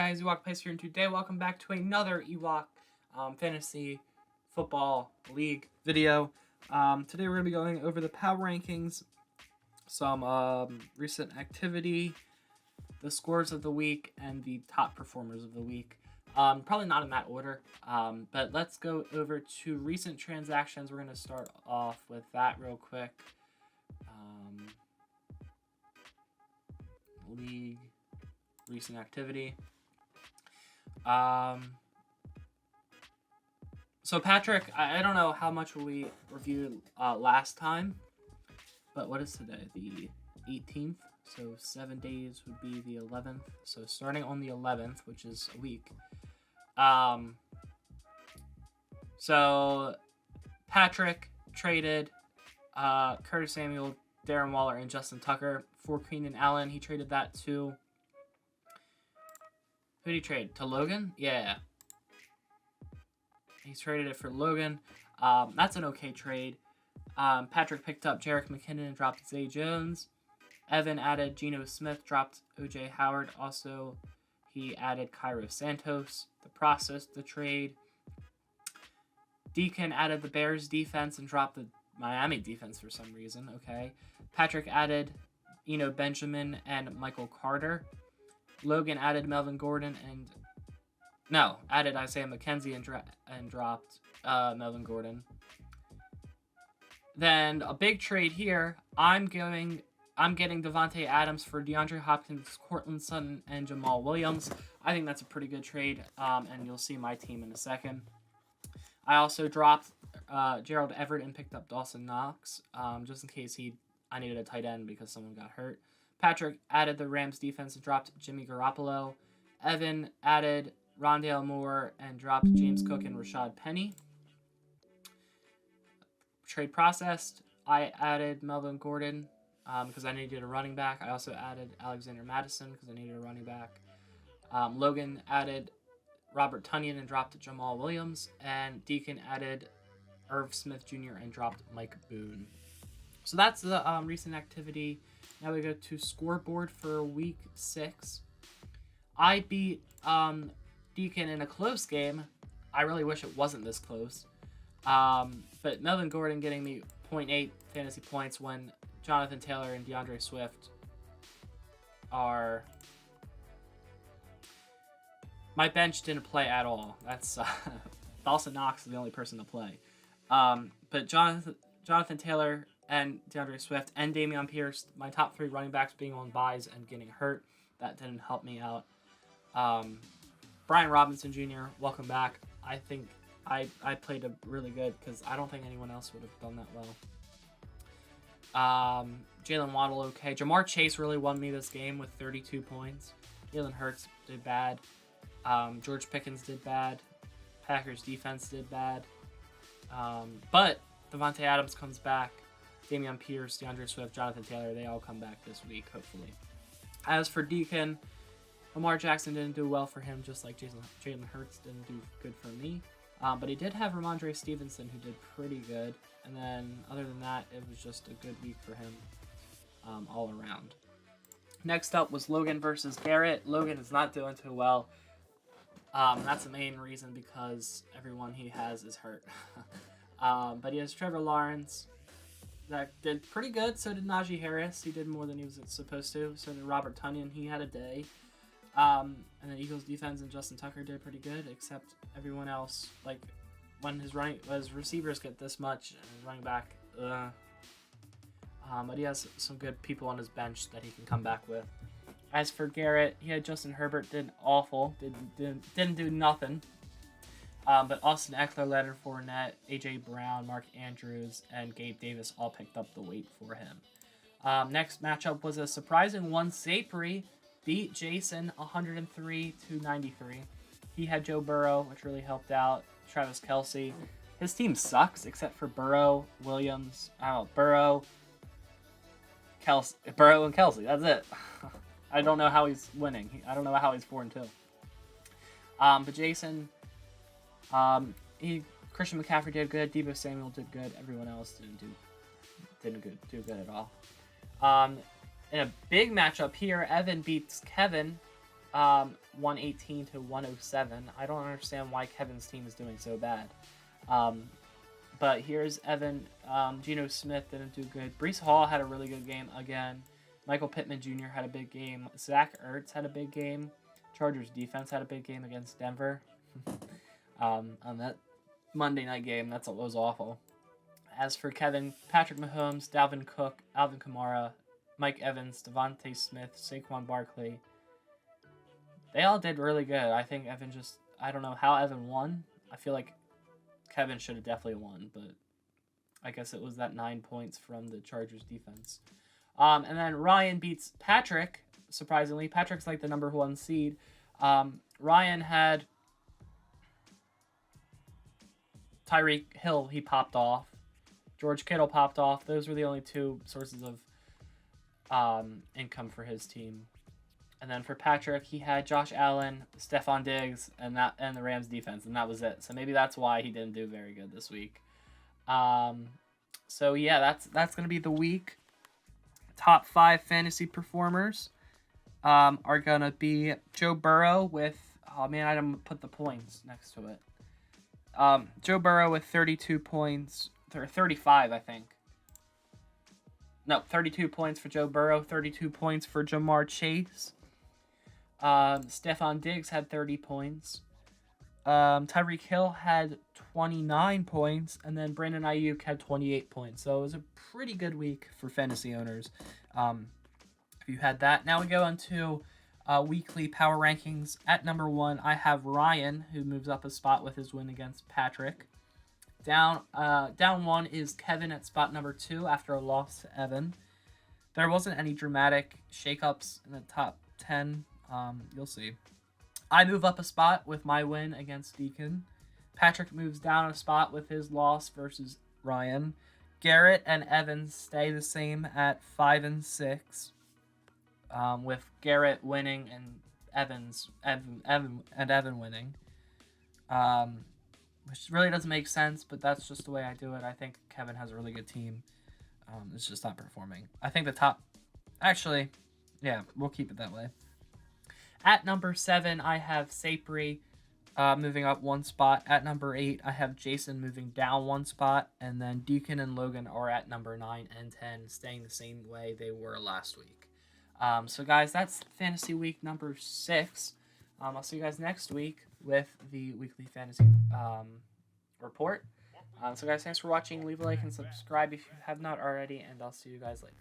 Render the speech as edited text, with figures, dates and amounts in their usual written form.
guys, Ewok Plays Yt, and today welcome back to another Ewok Fantasy Football League video. Today we're going to be going over the power rankings, some recent activity, the scores of the week, and the top performers of the week. Probably not in that order, but let's go over to recent transactions. We're going to start off with that real quick. League recent activity. So Patrik, I don't know how much we reviewed last time, but what is today? The 18th. So 7 days would be the 11th. So starting on the 11th, which is a week. So Patrik traded Curtis Samuel, Darren Waller, and Justin Tucker for Keenan Allen. He traded that to... Who did he trade? To Logan? Yeah. He's traded it for Logan. That's an okay trade. Patrik picked up Jerick McKinnon and dropped Zay Jones. Evan added Geno Smith, dropped O.J. Howard. Also, he added Cairo Santos. The process, the trade. Deakin added the Bears defense and dropped the Miami defense for some reason. Okay. Patrik added Benjamin and Michael Carter. Logan added Melvin Gordon added Isaiah McKenzie and dropped Melvin Gordon. Then a big trade here. I'm getting Devontae Adams for DeAndre Hopkins, Courtland Sutton, and Jamal Williams. I think that's a pretty good trade, and you'll see my team in a second. I also dropped Gerald Everett and picked up Dawson Knox, just in case I needed a tight end because someone got hurt. Patrik added the Rams defense and dropped Jimmy Garoppolo. Evan added Rondale Moore and dropped James Cook and Rashad Penny. Trade processed. I added Melvin Gordon because I needed a running back. I also added Alexander Madison because I needed a running back. Logan added Robert Tonyan and dropped Jamal Williams. And Deakin added Irv Smith Jr. and dropped Mike Boone. So that's the recent activity. Now we go to scoreboard for week 6. I beat Deakin in a close game. I really wish it wasn't this close. But Melvin Gordon getting me 0.8 fantasy points when Jonathan Taylor and DeAndre Swift are... My bench didn't play at all. That's Dawson Knox is the only person to play. But Jonathan Taylor and DeAndre Swift and Dameon Pierce, my top 3 running backs being on buys and getting hurt, that didn't help me out. Brian Robinson Jr., welcome back. I think I played really good because I don't think anyone else would have done that well. Jalen Waddle, okay. Jamar Chase really won me this game with 32 points. Jalen Hurts did bad. George Pickens did bad. Packers defense did bad. But Devontae Adams comes back. Dameon Pierce, DeAndre Swift, Jonathan Taylor, they all come back this week, hopefully. As for Deakin, Lamar Jackson didn't do well for him, just like Jalen Hurts didn't do good for me. But he did have Ramondre Stevenson, who did pretty good. And then, other than that, it was just a good week for him all around. Next up was Logan versus Garrett. Logan is not doing too well. That's the main reason because everyone he has is hurt. But he has Trevor Lawrence. That did pretty good. So did Najee Harris. He did more than he was supposed to. So did Robert Tonyan. He had a day. And the Eagles defense and Justin Tucker did pretty good, except everyone else. Like when his receivers get this much, and his running back, but he has some good people on his bench that he can come back with. As for Garrett, he had Justin Herbert, did awful, didn't do nothing. But Austin Eckler, Leonard Fournette, A.J. Brown, Mark Andrews, and Gabe Davis all picked up the weight for him. Next matchup was a surprising one. Seipiri beat Jason 103-93. He had Joe Burrow, which really helped out. Travis Kelce. His team sucks except for Burrow, Williams. Burrow and Kelce. That's it. I don't know how he's winning. I don't know how he's 4-2. But Jason... Christian McCaffrey did good. Deebo Samuel did good. Everyone else didn't do good at all. In a big matchup here, Evan beats Kevin 118 to 107. I don't understand why Kevin's team is doing so bad. But here's Evan. Geno Smith didn't do good. Breece Hall had a really good game again. Michael Pittman Jr. had a big game. Zach Ertz had a big game. Chargers defense had a big game against Denver. On that Monday night game, that was awful. As for Kevin, Patrick Mahomes, Dalvin Cook, Alvin Kamara, Mike Evans, Devontae Smith, Saquon Barkley. They all did really good. I think Evan I don't know how Evan won. I feel like Kevin should have definitely won, but I guess it was that 9 points from the Chargers defense. And then Ryan beats Patrik, surprisingly. Patrick's like the number 1 seed. Ryan had Tyreek Hill, he popped off. George Kittle popped off. Those were the only 2 sources of income for his team. And then for Patrik, he had Josh Allen, Stephon Diggs, and the Rams defense, and that was it. So maybe that's why he didn't do very good this week. So yeah, that's gonna be the week. Top 5 fantasy performers are gonna be Joe Burrow with I didn't put the points next to it. Joe Burrow with 32 points, or 35, I think. No, 32 points for Joe Burrow, 32 points for Jamar Chase. Stephon Diggs had 30 points. Tyreek Hill had 29 points, and then Brandon Ayuk had 28 points. So it was a pretty good week for fantasy owners. If you had that. Now we go into weekly power rankings. At number 1, I have Ryan, who moves up a spot with his win against Patrik. Down 1 is Kevin at spot number 2 after a loss to Evan. There wasn't any dramatic shakeups in the top 10. You'll see. I move up a spot with my win against Deakin. Patrik moves down a spot with his loss versus Ryan. Garrett and Evan stay the same at 5 and 6. With Garrett winning and Evan winning. Which really doesn't make sense, but that's just the way I do it. I think Kevin has a really good team. It's just not performing. I think the top... Actually, yeah, we'll keep it that way. At number 7, I have Seipiri moving up 1 spot. At number 8, I have Jason moving down 1 spot. And then Deakin and Logan are at number 9 and 10, staying the same way they were last week. So, guys, that's Fantasy Week number 6. I'll see you guys next week with the weekly fantasy report. So, guys, thanks for watching. Leave a like and subscribe if you have not already, and I'll see you guys later.